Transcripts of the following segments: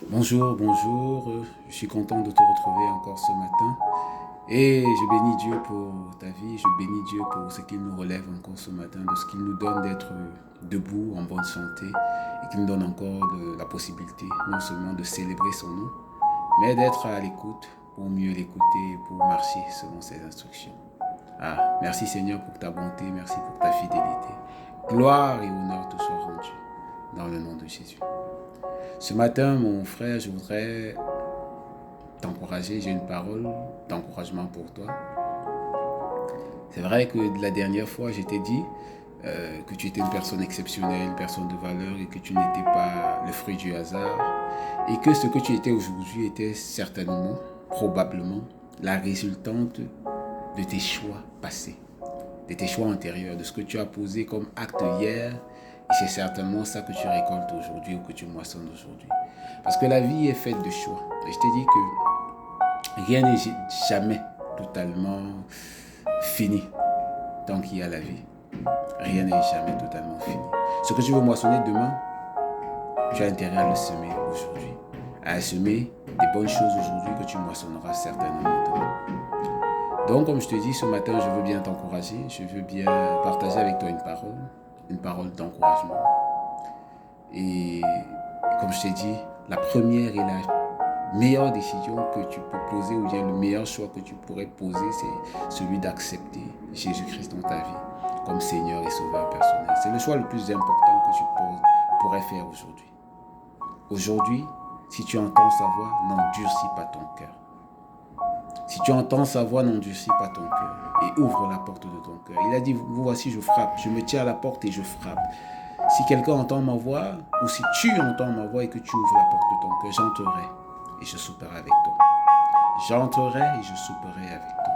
Bonjour, bonjour. Je suis content de te retrouver encore ce matin. Et je bénis Dieu pour ta vie. Je bénis Dieu pour ce qu'il nous relève encore ce matin, de ce qu'il nous donne d'être debout, en bonne santé, et qu'il nous donne encore la possibilité non seulement de célébrer son nom, mais d'être à l'écoute pour mieux l'écouter et pour marcher selon ses instructions. Merci Seigneur pour ta bonté, merci pour ta fidélité. Gloire et honneur te soient rendus dans le nom de Jésus. Ce matin, mon frère, je voudrais t'encourager. J'ai une parole d'encouragement pour toi. C'est vrai que la dernière fois, je t'ai dit que tu étais une personne exceptionnelle, une personne de valeur et que tu n'étais pas le fruit du hasard et que ce que tu étais aujourd'hui était certainement, probablement, la résultante de tes choix passés, de tes choix antérieurs, de ce que tu as posé comme acte hier. Et c'est certainement ça que tu récoltes aujourd'hui ou que tu moissonnes aujourd'hui. Parce que la vie est faite de choix. Et je t'ai dit que rien n'est jamais totalement fini tant qu'il y a la vie. Rien n'est jamais totalement fini. Ce que tu veux moissonner demain, tu as intérêt à le semer aujourd'hui. À semer des bonnes choses aujourd'hui que tu moissonneras certainement demain. Donc, comme je te dis, ce matin, je veux bien t'encourager. Je veux bien partager avec toi une parole d'encouragement. Et comme je t'ai dit, la première et la meilleure décision que tu peux poser, ou bien le meilleur choix que tu pourrais poser, c'est celui d'accepter Jésus-Christ dans ta vie comme Seigneur et Sauveur personnel. C'est le choix le plus important que tu pourrais faire aujourd'hui. Aujourd'hui, si tu entends sa voix, n'endurcis pas ton cœur. Si tu entends sa voix, n'endurcis pas ton cœur et ouvre la porte de ton cœur. Il a dit, vous voici, je frappe, je me tiens à la porte et je frappe. Si quelqu'un entend ma voix, ou si tu entends ma voix et que tu ouvres la porte de ton cœur, j'entrerai et je souperai avec toi. J'entrerai et je souperai avec toi.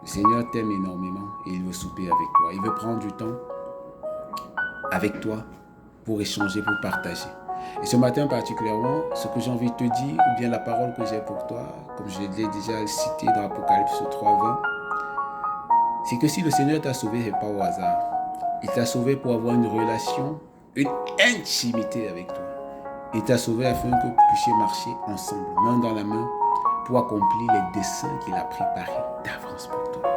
Le Seigneur t'aime énormément et il veut souper avec toi. Il veut prendre du temps avec toi pour échanger, pour partager. Et ce matin particulièrement, ce que j'ai envie de te dire, ou bien la parole que j'ai pour toi, comme je l'ai déjà cité dans Apocalypse 3:20, c'est que si le Seigneur t'a sauvé, ce n'est pas au hasard. Il t'a sauvé pour avoir une relation, une intimité avec toi. Il t'a sauvé afin que vous puissiez marcher ensemble, main dans la main, pour accomplir les desseins qu'il a préparés d'avance pour toi.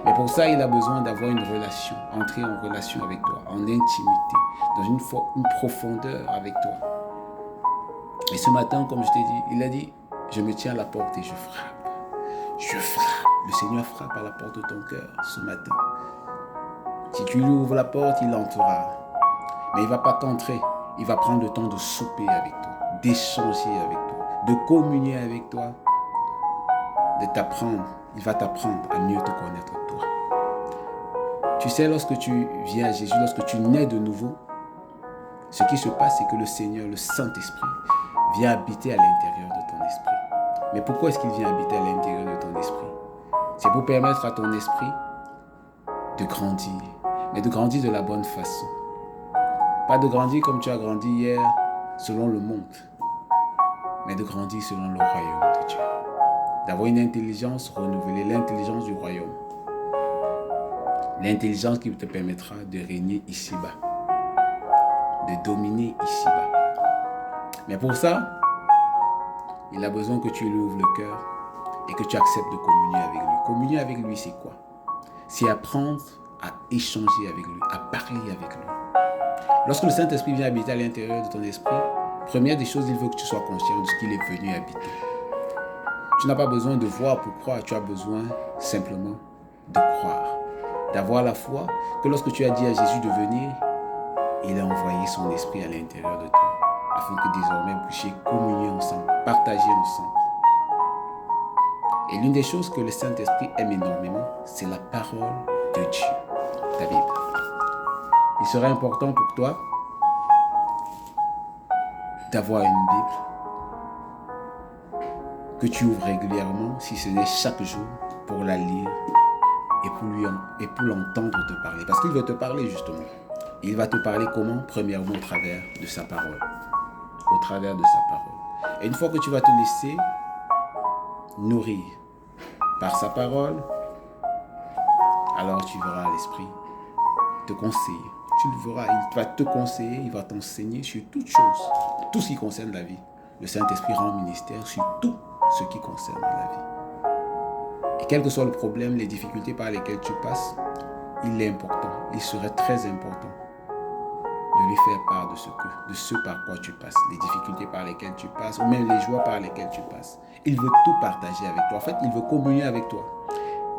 Mais pour ça, il a besoin d'avoir une relation, entrer en relation avec toi, en intimité, dans une profondeur avec toi. Et ce matin, comme je t'ai dit, il a dit, je me tiens à la porte et je frappe. Je frappe. Le Seigneur frappe à la porte de ton cœur ce matin. Si tu lui ouvres la porte, il entrera. Mais il ne va pas qu'entrer. Il va prendre le temps de souper avec toi, d'échanger avec toi, de communier avec toi, de t'apprendre. Il va t'apprendre à mieux te connaître toi. Tu sais, lorsque tu viens à Jésus, lorsque tu nais de nouveau, ce qui se passe, c'est que le Seigneur, le Saint-Esprit, vient habiter à l'intérieur de ton esprit. Mais pourquoi est-ce qu'il vient habiter à l'intérieur de ton esprit? C'est pour permettre à ton esprit de grandir, mais de grandir de la bonne façon. Pas de grandir comme tu as grandi hier, selon le monde, mais de grandir selon le royaume de Dieu. D'avoir une intelligence renouvelée, l'intelligence du royaume. L'intelligence qui te permettra de régner ici-bas, de dominer ici-bas. Mais pour ça, il a besoin que tu lui ouvres le cœur et que tu acceptes de communier avec lui. Communier avec lui, c'est quoi? C'est apprendre à échanger avec lui, à parler avec lui. Lorsque le Saint-Esprit vient habiter à l'intérieur de ton esprit, première des choses, il veut que tu sois conscient de ce qu'il est venu habiter. Tu n'as pas besoin de voir pour croire, tu as besoin simplement de croire, d'avoir la foi que lorsque tu as dit à Jésus de venir, il a envoyé son esprit à l'intérieur de toi, afin que désormais vous puissiez communier ensemble, partager ensemble. Et l'une des choses que le Saint-Esprit aime énormément, c'est la parole de Dieu, ta Bible. Il serait important pour toi d'avoir une Bible que tu ouvres régulièrement, si ce n'est chaque jour, pour la lire et pour l'entendre te parler. Parce qu'il veut te parler justement. Il va te parler comment? Premièrement au travers de sa parole. Au travers de sa parole. Et une fois que tu vas te laisser nourrir par sa parole, alors tu verras l'Esprit te conseiller. tu le verras, il va te conseiller, il va t'enseigner sur toutes choses, tout ce qui concerne la vie. Le Saint-Esprit rend ministère sur tout ce qui concerne la vie. Et quel que soit le problème, les difficultés par lesquelles tu passes, il est important, il serait très important de lui faire part de ce par quoi tu passes, les difficultés par lesquelles tu passes, ou même les joies par lesquelles tu passes. Il veut tout partager avec toi. En fait, il veut communier avec toi.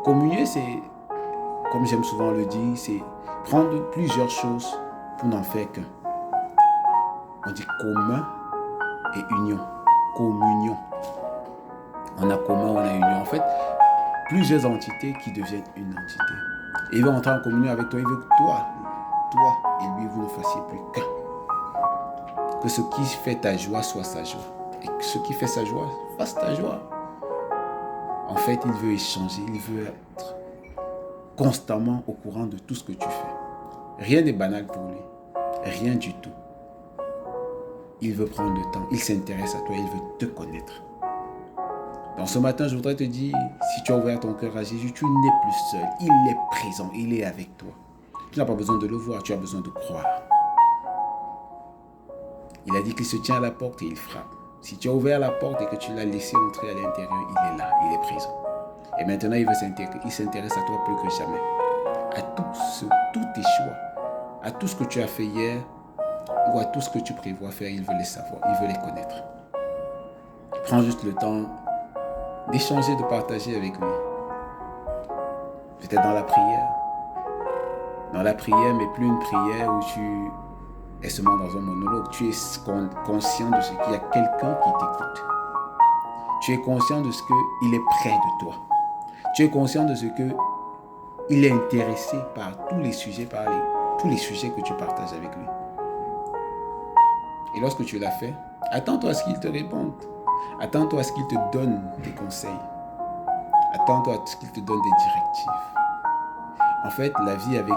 Communier, c'est, comme j'aime souvent le dire, c'est prendre plusieurs choses pour n'en faire qu'un. On dit commun et union. Communion. On a commun, on a union. En fait, plusieurs entités qui deviennent une entité. Et il veut entrer en communion avec toi. Il veut que toi et lui, vous ne fassiez plus qu'un. Que ce qui fait ta joie soit sa joie. Et que ce qui fait sa joie fasse ta joie. En fait, il veut échanger. Il veut être constamment au courant de tout ce que tu fais. Rien n'est banal pour lui. Rien du tout. Il veut prendre le temps. Il s'intéresse à toi. Il veut te connaître. Donc ce matin, je voudrais te dire, si tu as ouvert ton cœur à Jésus, tu n'es plus seul. Il est présent. Il est avec toi. Tu n'as pas besoin de le voir. Tu as besoin de croire. Il a dit qu'il se tient à la porte et il frappe. Si tu as ouvert la porte et que tu l'as laissé entrer à l'intérieur, il est là. Il est présent. Et maintenant, il s'intéresse à toi plus que jamais. À tous tes choix. À tout ce que tu as fait hier ou à tout ce que tu prévois faire, il veut les savoir. Il veut les connaître. Prends juste le temps d'échanger, de partager avec lui. Peut-être dans la prière. Dans la prière, mais plus une prière où tu es seulement dans un monologue. Tu es conscient de ce qu'il y a quelqu'un qui t'écoute. Tu es conscient de ce qu'il est près de toi. Tu es conscient de ce qu'il est intéressé par tous les sujets que tu partages avec lui. Et lorsque tu l'as fait, attends-toi à ce qu'il te réponde. Attends-toi à ce qu'il te donne des conseils. Attends-toi à ce qu'il te donne des directives. En fait, la vie avec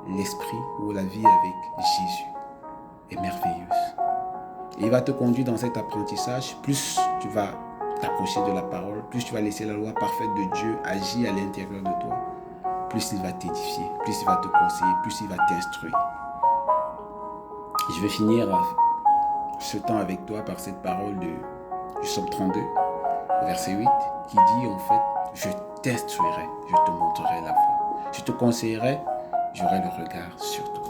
l'Esprit ou la vie avec Jésus est merveilleuse. Et il va te conduire dans cet apprentissage. Plus tu vas t'approcher de la parole, plus tu vas laisser la loi parfaite de Dieu agir à l'intérieur de toi, plus il va t'édifier, plus il va te conseiller, plus il va t'instruire. Je vais finir ce temps avec toi par cette parole du Psaume 32, verset 8, qui dit en fait, je t'instruirai, je te montrerai la voie. Je te conseillerai, j'aurai le regard sur toi.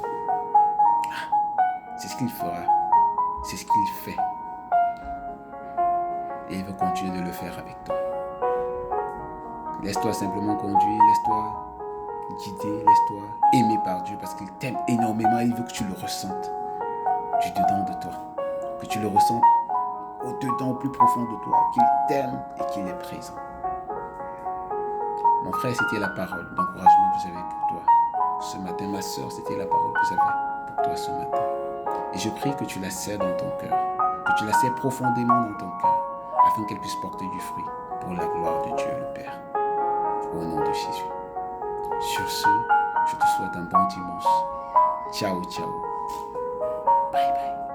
C'est ce qu'il fera, c'est ce qu'il fait. Et il veut continuer de le faire avec toi. Laisse-toi simplement conduire, laisse-toi guider, laisse-toi aimer par Dieu parce qu'il t'aime énormément. Il veut que tu le ressentes du dedans de toi, que tu le ressentes au-dedans, au plus profond de toi, qu'il t'aime et qu'il est présent. Mon frère, c'était la parole d'encouragement que j'avais pour toi ce matin. Ma soeur, c'était la parole que j'avais pour toi ce matin. Et je prie que tu la serres dans ton cœur, que tu la serres profondément dans ton cœur, afin qu'elle puisse porter du fruit pour la gloire de Dieu le Père. Au nom de Jésus. Sur ce, je te souhaite un bon dimanche. Ciao, ciao. Bye bye.